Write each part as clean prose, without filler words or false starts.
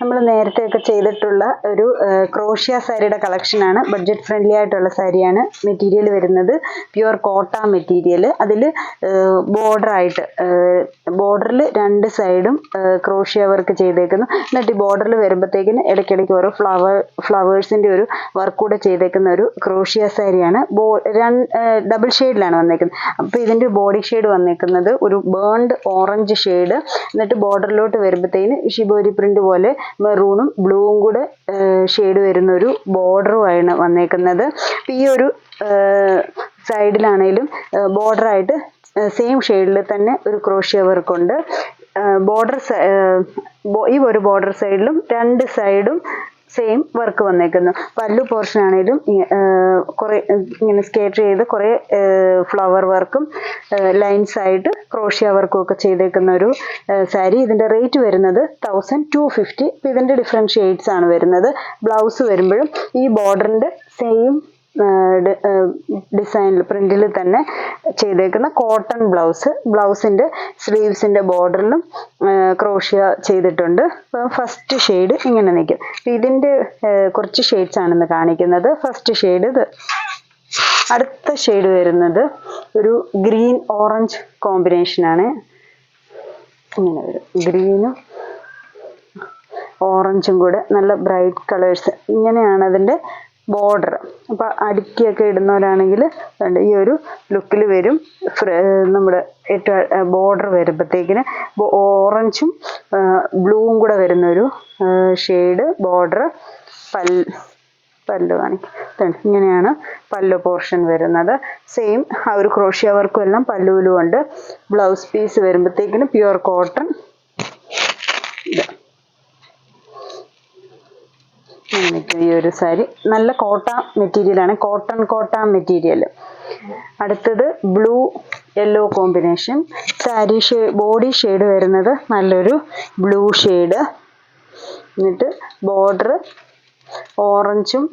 നമ്മൾ നേരത്തെയൊക്കെ ചെയ്തിട്ടുള്ള ഒരു ക്രോഷ്യ സാരിയുടെ കളക്ഷനാണ്. ബഡ്ജറ്റ് ഫ്രണ്ട്ലി ആയിട്ടുള്ള സാരിയാണ്. മെറ്റീരിയൽ വരുന്നത് പ്യുവർ കോട്ട മെറ്റീരിയൽ. അതിൽ ബോർഡറായിട്ട് ബോർഡറിൽ രണ്ട് സൈഡും ക്രോഷ്യ വർക്ക് ചെയ്തേക്കുന്നു. എന്നിട്ട് ഈ ബോർഡറിൽ വരുമ്പോഴത്തേക്കിന് ഇടയ്ക്കിടയ്ക്ക് ഓരോ ഫ്ലവേഴ്സിൻ്റെ ഒരു വർക്ക് കൂടെ ചെയ്തേക്കുന്ന ഒരു ക്രോഷ്യ സാരിയാണ്. ഡബിൾ ഷെയ്ഡിലാണ് വന്നേക്കുന്നത്. അപ്പോൾ ഇതിൻ്റെ ബോഡി ഷെയ്ഡ് വന്നേക്കുന്നത് ഒരു ബേൺഡ് ഓറഞ്ച് ഷെയ്ഡ്. എന്നിട്ട് ബോർഡറിലോട്ട് വരുമ്പോഴത്തേന് ഷിബോരി പ്രിന്റ് പോലെ മെറൂണും ബ്ലൂവും കൂടെ ഷെയ്ഡ് വരുന്ന ഒരു ബോർഡറുമാണ് വന്നേക്കുന്നത്. ഈ ഒരു സൈഡിലാണേലും ബോർഡറായിട്ട് സെയിം ഷെയ്ഡിൽ തന്നെ ഒരു ക്രോഷ്യ വർക്ക് ഉണ്ട്. ഈ ഒരു ബോർഡർ സൈഡിലും രണ്ട് സൈഡും സെയിം വർക്ക് വന്നേക്കുന്നു. പല്ലു പോർഷൻ ആണെങ്കിലും കുറേ ഇങ്ങനെ സ്കേറ്റർ ചെയ്ത് കുറേ ഫ്ലവർ വർക്കും ലൈൻസ് ആയിട്ട് ക്രോഷ്യ വർക്കും ഒക്കെ ചെയ്തേക്കുന്ന ഒരു സാരി. ഇതിൻ്റെ റേറ്റ് വരുന്നത് 1250. ഇതിൻ്റെ ഡിഫറെൻറ്റ് ഷെയ്ഡ്സ് ആണ് വരുന്നത്. ബ്ലൗസ് വരുമ്പോഴും ഈ ബോർഡറിൻ്റെ സെയിം ഡിസൈനിൽ പ്രിന്റിൽ തന്നെ ചെയ്തേക്കുന്ന കോട്ടൺ ബ്ലൗസിൻ്റെ സ്ലീവ്സിൻ്റെ ബോർഡറിലും ക്രോഷ്യ ചെയ്തിട്ടുണ്ട്. ഫസ്റ്റ് ഷെയ്ഡ് ഇങ്ങനെ നിൽക്കും. ഇതിൻ്റെ കുറച്ച് ഷെയ്ഡ്സ് ആണെന്ന് കാണിക്കുന്നത്. ഫസ്റ്റ് ഷെയ്ഡ് ഇത്. അടുത്ത ഷെയ്ഡ് വരുന്നത് ഒരു ഗ്രീൻ ഓറഞ്ച് കോമ്പിനേഷനാണ്. ഇങ്ങനെ വരും. ഗ്രീനും ഓറഞ്ചും കൂടെ നല്ല ബ്രൈറ്റ് കളേഴ്സ്. ഇങ്ങനെയാണ് അതിൻ്റെ ബോർഡർ. അപ്പോൾ അടുക്കിയൊക്കെ ഇടുന്നവരാണെങ്കിൽ ഈ ഒരു ലുക്കിൽ വരും. നമ്മുടെ ഏറ്റവും ബോർഡർ വരുമ്പോഴത്തേക്കിന് ഓറഞ്ചും ബ്ലൂവും കൂടെ വരുന്നൊരു ഷെയ്ഡ് ബോർഡർ. പല്ലു കാണിക്കും. ഇങ്ങനെയാണ് പല്ലു പോർഷൻ വരുന്നത്. സെയിം ആ ഒരു ക്രോഷ്യ വർക്കും എല്ലാം പല്ലുവിലും ഉണ്ട്. ബ്ലൗസ് പീസ് വരുമ്പോഴത്തേക്കിന് പ്യുവർ കോട്ടൺ. ഈ ഒരു സാരി നല്ല കോട്ട മെറ്റീരിയലാണ്. Cotton material. അടുത്തത് blue yellow combination sari. Body shade വരുന്നത് നല്ലൊരു ബ്ലൂ ഷെയ്ഡ്. എന്നിട്ട് ബോർഡർ ഓറഞ്ചും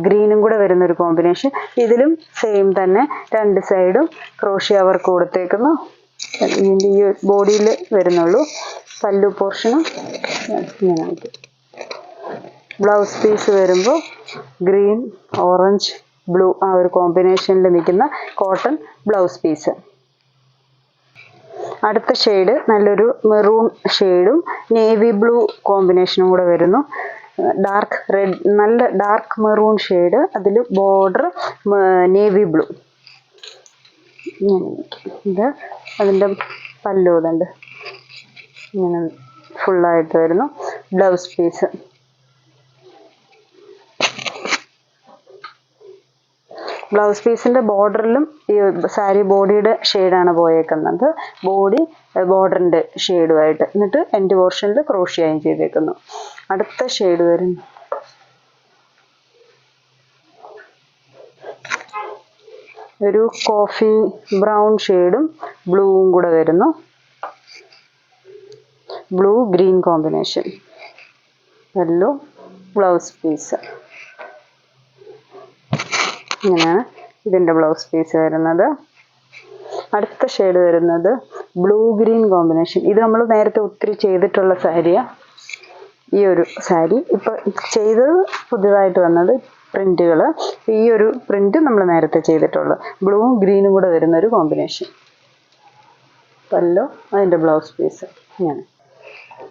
ഗ്രീനും കൂടെ വരുന്നൊരു കോമ്പിനേഷൻ. ഇതിലും സെയിം തന്നെ രണ്ട് സൈഡും ക്രോഷ്യ വർക്ക് കൊടുത്തേക്കുന്നു. ഇതിൻ്റെ ഈ ബോഡിയിൽ വരുന്നുള്ളൂ. പല്ലു പോർഷനും ഇങ്ങനെ ആയിട്ട്. ബ്ലൗസ് പീസ് വരുമ്പോൾ ഗ്രീൻ ഓറഞ്ച് ബ്ലൂ ആ ഒരു കോമ്പിനേഷനിൽ നിൽക്കുന്ന കോട്ടൺ ബ്ലൗസ് പീസ്. അടുത്ത ഷെയ്ഡ് നല്ലൊരു മെറൂൺ ഷെയ്ഡും നേവി ബ്ലൂ കോമ്പിനേഷനും കൂടെ വരുന്നു. ഡാർക്ക് റെഡ്, നല്ല ഡാർക്ക് മെറൂൺ ഷെയ്ഡ്. അതിൽ ബോർഡർ നേവി ബ്ലൂ. ഇത് അതിൻ്റെ പല്ലു ഇതുണ്ട്. ഇങ്ങനെ ഫുള്ളായിട്ട് വരുന്നു. Blouse piece. ബ്ലൗസ് പീസിൻ്റെ ബോർഡറിലും ഈ സാരി ബോഡിയുടെ ഷെയ്ഡാണ് പോയേക്കുന്നത്. ബോഡി ബോർഡറിൻ്റെ ഷെയ്ഡുമായിട്ട്. എന്നിട്ട് എൻഡ് പോർഷനിൽ ക്രോഷ്യായും ചെയ്തേക്കുന്നു. അടുത്ത ഷെയ്ഡ് വരുന്നു ഒരു കോഫി ബ്രൗൺ ഷെയ്ഡും ബ്ലൂവും കൂടെ വരുന്നു. Blue green combination. Yellow blouse piece. ഇങ്ങനെയാണ് ഇതിൻ്റെ ബ്ലൗസ് പീസ് വരുന്നത്. അടുത്ത ഷെയ്ഡ് വരുന്നത് ബ്ലൂ ഗ്രീൻ കോമ്പിനേഷൻ. ഇത് നമ്മൾ നേരത്തെ ഒത്തിരി ചെയ്തിട്ടുള്ള സാരിയാണ്. ഈ ഒരു സാരി ഇപ്പോൾ ചെയ്തത് പുതിയതായിട്ട് വന്നത് പ്രിന്റുകൾ. ഈ ഒരു പ്രിന്റ് നമ്മൾ നേരത്തെ ചെയ്തിട്ടുള്ളൂ. ബ്ലൂവും ഗ്രീനും കൂടെ വരുന്നൊരു കോമ്പിനേഷൻ. പല്ലോ അതിൻ്റെ ബ്ലൗസ് പീസ്. ഇങ്ങനെ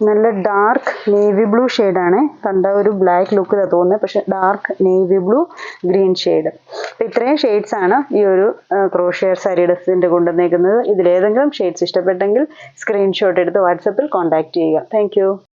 നല്ല ഡാർക്ക് നേവി ബ്ലൂ ഷെയ്ഡാണ്. കണ്ട ഒരു ബ്ലാക്ക് ലുക്കിൽ തോന്നുന്നത്, പക്ഷെ dark navy blue green shade. അപ്പം ഇത്രയും ഷെയ്ഡ്സ് ആണ് ഈ ഒരു ക്രോഷ്യ സാരി ഡ്രസ്സിൻ്റെ കൊണ്ടുവന്നേക്കുന്നത്. ഇതിലേതെങ്കിലും ഷെയ്ഡ്സ് ഇഷ്ടപ്പെട്ടെങ്കിൽ സ്ക്രീൻഷോട്ട് എടുത്ത് വാട്സപ്പിൽ കോൺടാക്റ്റ് ചെയ്യുക. താങ്ക്